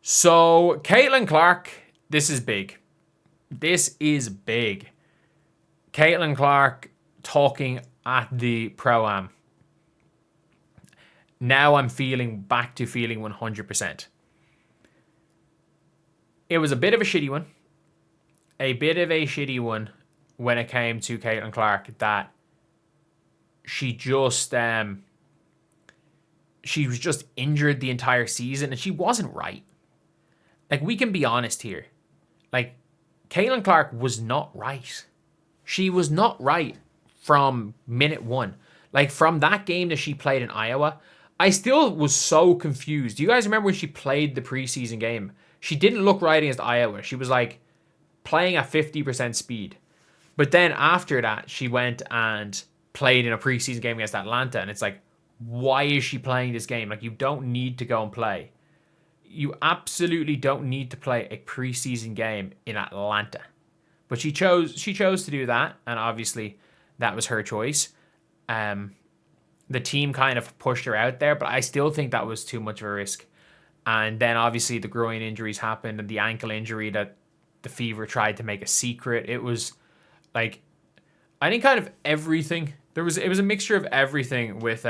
So, Caitlyn Clark, this is big. This is big. Caitlyn Clark talking at the Pro-Am. Now I'm back to feeling 100%. It was a bit of a shitty one. When it came to Caitlyn Clark, that she was just injured the entire season, and she wasn't right. Like, we can be honest here. Like, Caitlyn Clark was not right. She was not right from minute one. Like, from that game that she played in Iowa, I still was so confused. Do you guys remember when she played the preseason game? She didn't look right against Iowa. She was like playing at 50% speed. But then after that, she went and played in a preseason game against Atlanta. And it's like, why is she playing this game? Like, you don't need to go and play. You absolutely don't need to play a preseason game in Atlanta. But she chose to do that, and obviously that was her choice. The team kind of pushed her out there, but I still think that was too much of a risk. And then obviously the groin injuries happened, and the ankle injury that the Fever tried to make a secret. It was like, I think kind of everything. It was a mixture of everything with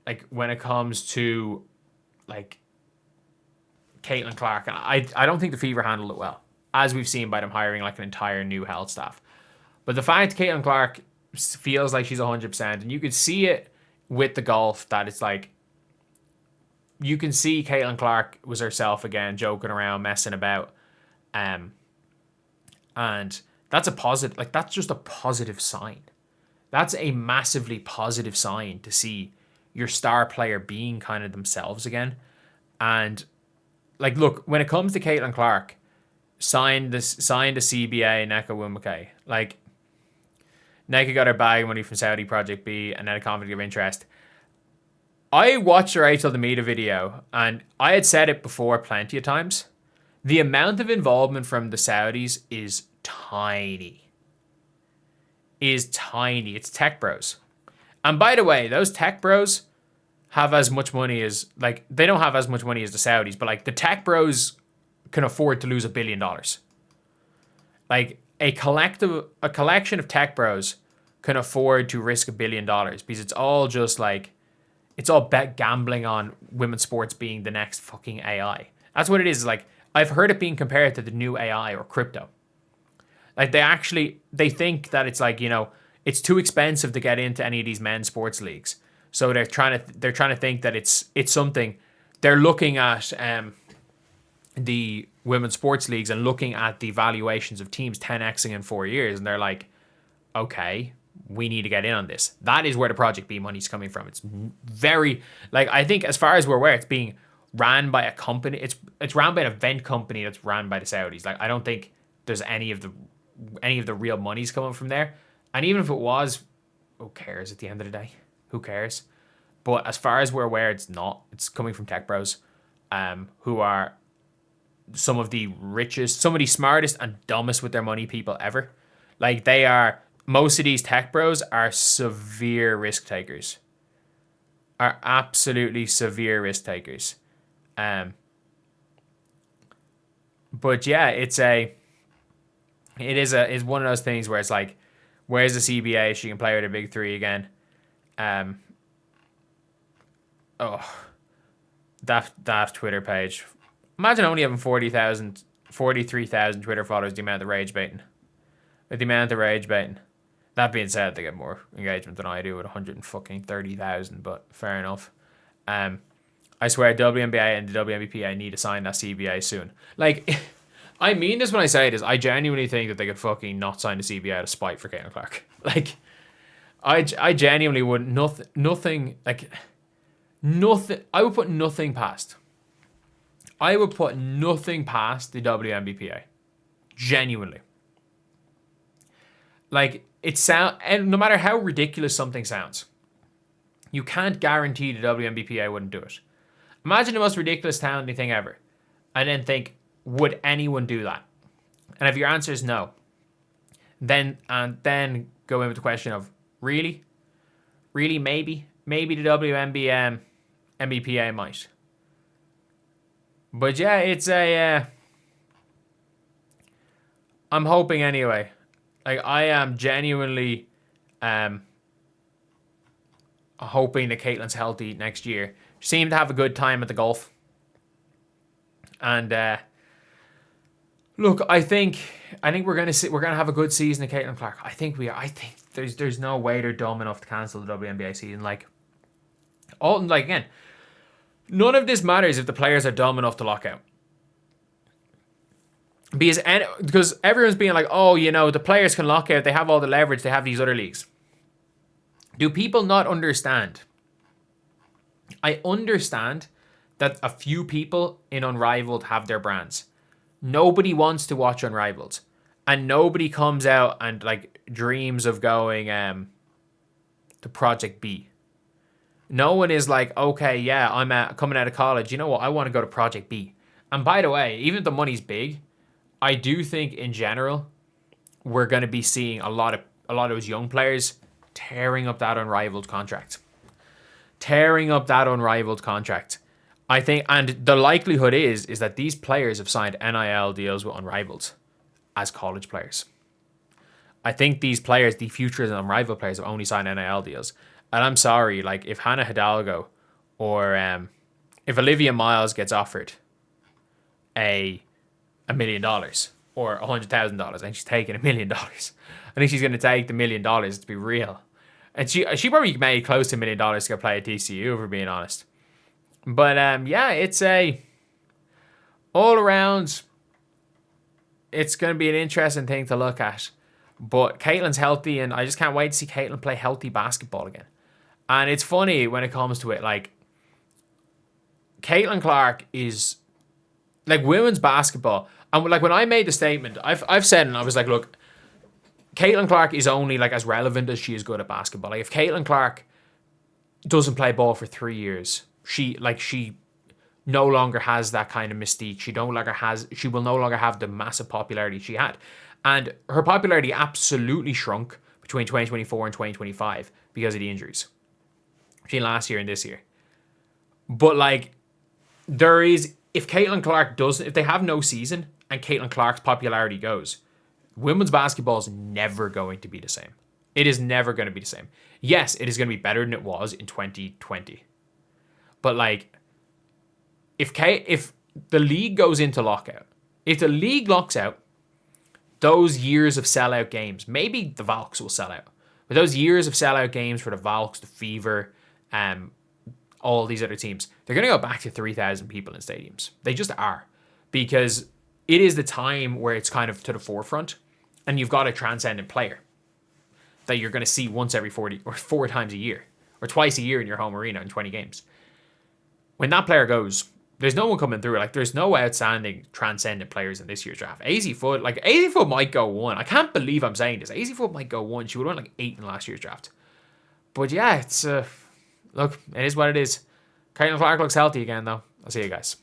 like when it comes to like Caitlyn Clark, and I don't think the Fever handled it well, as we've seen by them hiring like an entire new health staff. But the fact Caitlyn Clark feels like she's 100%, and you could see it with the golf, that it's like, you can see Caitlyn Clark was herself again, joking around, messing about, and that's a positive. Like, that's just a positive sign. That's a massively positive sign to see your star player being kind of themselves again. And like, look, when it comes to Caitlyn Clark, signed a CBA, Neka Wumake. Like, Neka got her bag money from Saudi Project B and then a conflict of interest. I watched her Rachel Demita video, and I had said it before plenty of times. The amount of involvement from the Saudis is tiny. It's tech bros. And by the way, those tech bros have as much money as, like, they don't have as much money as the Saudis, but like the tech bros can afford to lose $1 billion. Like, a collection of tech bros can afford to risk $1 billion, because it's all just like, it's all bet gambling on women's sports being the next fucking AI. That's what it is. Like, I've heard it being compared to the new AI or crypto. Like, they think that it's like, you know, it's too expensive to get into any of these men's sports leagues. So they're trying to think that it's something. They're looking at the women's sports leagues and looking at the valuations of teams 10xing in 4 years, and they're like, okay, we need to get in on this. That is where the Project B money's coming from. It's very, like, I think as far as we're aware, it's being ran by a company. It's ran by an event company that's ran by the Saudis. Like, I don't think there's any of the real money's coming from there. And even if it was, who cares at the end of the day? Who cares? But as far as we're aware, it's not. It's coming from tech bros, who are some of the richest, some of the smartest and dumbest with their money people ever. Like, most of these tech bros are severe risk takers. Are absolutely severe risk takers. But yeah, it's one of those things where it's like, where's the CBA? She can play with her big three again. That Twitter page. Imagine only having 43,000 Twitter followers. The amount of rage baiting. That being said, they get more engagement than I do with 130,000. But fair enough. I swear, WNBA and the WNBPA need to sign that CBA soon. Like, I mean this when I say this. I genuinely think that they could fucking not sign the CBA out of spite for Caitlyn Clark. Like, I genuinely would nothing. I would put nothing past. I would put nothing past the WNBPA. Genuinely. Like, and no matter how ridiculous something sounds, you can't guarantee the WNBPA wouldn't do it. Imagine the most ridiculous sounding thing ever, and then think, would anyone do that? And if your answer is no, then go in with the question of, really, maybe the WNBA MBPA might. But yeah, it's a. I'm hoping anyway. Like I am genuinely, hoping that Caitlyn's healthy next year. She seemed to have a good time at the golf, and look, I think we're gonna have a good season of Caitlyn Clark. I think we are. I think there's no way they're dumb enough to cancel the WNBA season. Again, none of this matters if the players are dumb enough to lock out. Because everyone's being like, oh, the players can lock out. They have all the leverage. They have these other leagues. Do people not understand? I understand that a few people in Unrivaled have their brands. Nobody wants to watch Unrivaled. And nobody comes out and dreams of going to Project B. No one is like, okay, yeah, I'm coming out of college. You know what? I want to go to Project B. And by the way, even if the money's big, I do think in general we're going to be seeing a lot of those young players tearing up that Unrivaled contract. I think, and the likelihood is that these players have signed NIL deals with Unrivaled as college players. I think these players, the futures and Unrivaled players, have only signed NIL deals. And I'm sorry, if Hannah Hidalgo or if Olivia Miles gets offered $1 million or $100,000 and she's taking $1 million, I think she's going to take the $1 million, to be real. And she probably made close to $1 million to go play at TCU, if we're being honest. But yeah, it's all around, it's going to be an interesting thing to look at. But Caitlyn's healthy, and I just can't wait to see Caitlyn play healthy basketball again. And it's funny when it comes to it, Caitlyn Clark is women's basketball. And when I made the statement, I've said, and I was like, look, Caitlyn Clark is only as relevant as she is good at basketball. If Caitlyn Clark doesn't play ball for 3 years, she no longer has that kind of mystique. She will no longer have the massive popularity she had. And her popularity absolutely shrunk between 2024 and 2025 because of the injuries between last year and this year. But if Caitlyn Clark if they have no season and Caitlyn Clark's popularity goes, women's basketball is never going to be the same. It is never going to be the same. Yes, it is going to be better than it was in 2020. But if the league goes into lockout, if the league locks out, those years of sellout games, maybe the Valks will sell out, but those years of sellout games for the Valks, the Fever, all these other teams, they're going to go back to 3,000 people in stadiums. They just are. Because it is the time where it's kind of to the forefront, and you've got a transcendent player that you're going to see once every 40 or 4 times a year, or twice a year in your home arena in 20 games. When that player goes, there's no one coming through. There's no outstanding transcendent players in this year's draft. AZ Foot might go 1. I can't believe I'm saying this. AZ Foot might go 1. She would have won 8 in last year's draft. But yeah, it's look, it is what it is. Caitlyn Clark looks healthy again, though. I'll see you guys.